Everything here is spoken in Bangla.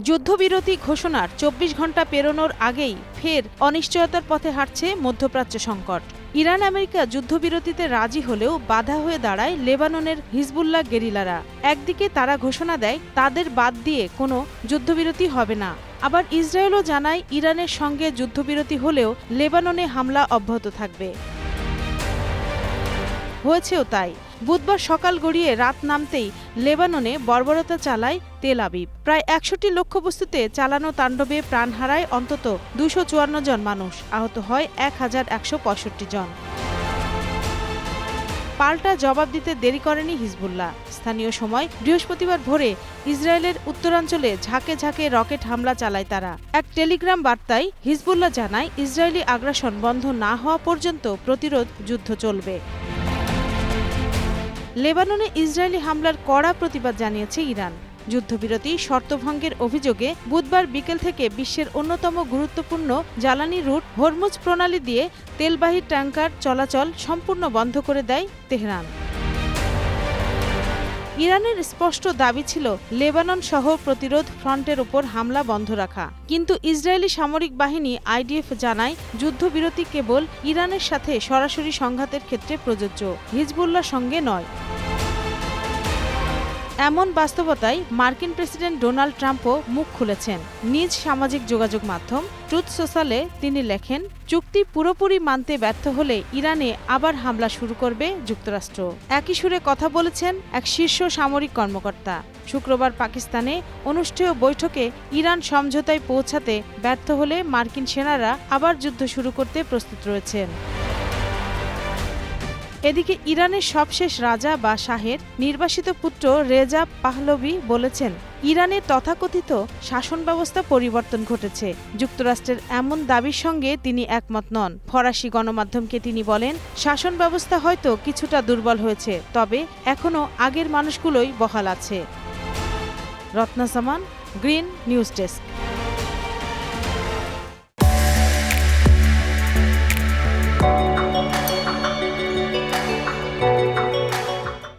যুদ্ধবিরতি ঘোষণার ২৪ ঘণ্টা পেরোনোর আগেই ফের অনিশ্চয়তার পথে হাঁটছে মধ্যপ্রাচ্য সংকট। ইরান আমেরিকা যুদ্ধবিরতিতে রাজি হলেও বাধা হয়ে দাঁড়ায় লেবাননের হিজবুল্লাহ গেরিলারা। একদিকে তারা ঘোষণা দেয় তাদের বাদ দিয়ে কোনো যুদ্ধবিরতি হবে না, আবার ইসরায়েলও জানায় ইরানের সঙ্গে যুদ্ধবিরতি হলেও লেবাননে হামলা অব্যাহত থাকবে। হয়েছেও তাই। বুধবার সকাল গড়িয়ে রাত নামতেই লেবাননে বর্বরতা চালায় তেল আবিব। প্রায় ৬১ লক্ষ্যবস্তুতে চালানো তাণ্ডবে প্রাণ হারায় অন্তত ২৫৪ জন মানুষ, আহত হয় ১,১৬৫ জন। পাল্টা জবাব দিতে দেরি করেনি হিজবুল্লাহ। স্থানীয় সময় বৃহস্পতিবার ভোরে ইসরায়েলের উত্তরাঞ্চলে ঝাঁকে ঝাঁকে রকেট হামলা চালায় তারা। এক টেলিগ্রাম বার্তায় হিজবুল্লাহ জানায় ইসরায়েলি আগ্রাসন বন্ধ না হওয়া পর্যন্ত প্রতিরোধ যুদ্ধ চলবে। লেবাননে ইসরায়েলি হামলার কড়া প্রতিবাদ জানিয়েছে ইরান। যুদ্ধবিরতি শর্তভঙ্গের অভিযোগে বুধবার বিকেল থেকে বিশ্বের অন্যতম গুরুত্বপূর্ণ জ্বালানি রুট হরমুজ প্রণালী দিয়ে তেলবাহী ট্যাঙ্কার চলাচল সম্পূর্ণ বন্ধ করে দেয় তেহরান। ইরানের স্পষ্ট দাবি ছিল লেবানন সহ প্রতিরোধ ফ্রন্টের ওপর হামলা বন্ধ রাখা, কিন্তু ইসরায়েলি সামরিক বাহিনী আইডিএফ জানায় যুদ্ধবিরতি কেবল ইরানের সাথে সরাসরি সংঘাতের ক্ষেত্রে প্রযোজ্য, হিজবুল্লাহর সঙ্গে নয়। এমন বাস্তবতায় মার্কিন প্রেসিডেন্ট ডোনাল্ড ট্রাম্পও মুখ খুলেছেন। নিজ সামাজিক যোগাযোগ মাধ্যম ট্রুথ সোশ্যালে তিনি লেখেন, চুক্তি পুরোপুরি মানতে ব্যর্থ হলে ইরানে আবার হামলা শুরু করবে যুক্তরাষ্ট্র। একই সুরে কথা বলেছেন এক শীর্ষ সামরিক কর্মকর্তা। শুক্রবার পাকিস্তানে অনুষ্ঠেয় বৈঠকে ইরান সমঝোতায় পৌঁছাতে ব্যর্থ হলে মার্কিন সেনারা আবার যুদ্ধ শুরু করতে প্রস্তুত রয়েছেন। এদিকে ইরানের সবশেষ রাজা বা শাহের নির্বাসিত পুত্র রেজা পাহলভি বলেছেন, ইরানের তথাকথিত শাসন ব্যবস্থা পরিবর্তন ঘটেছে। যুক্তরাষ্ট্রের এমন দাবির সঙ্গে তিনি একমত নন। ফরাসি গণমাধ্যমকে তিনি বলেন, শাসন ব্যবস্থা হয়তো কিছুটা দুর্বল হয়েছে, তবে এখনও আগের মানুষগুলোই বহাল আছে। রত্না সামান, গ্রিন নিউজ ডেস্ক।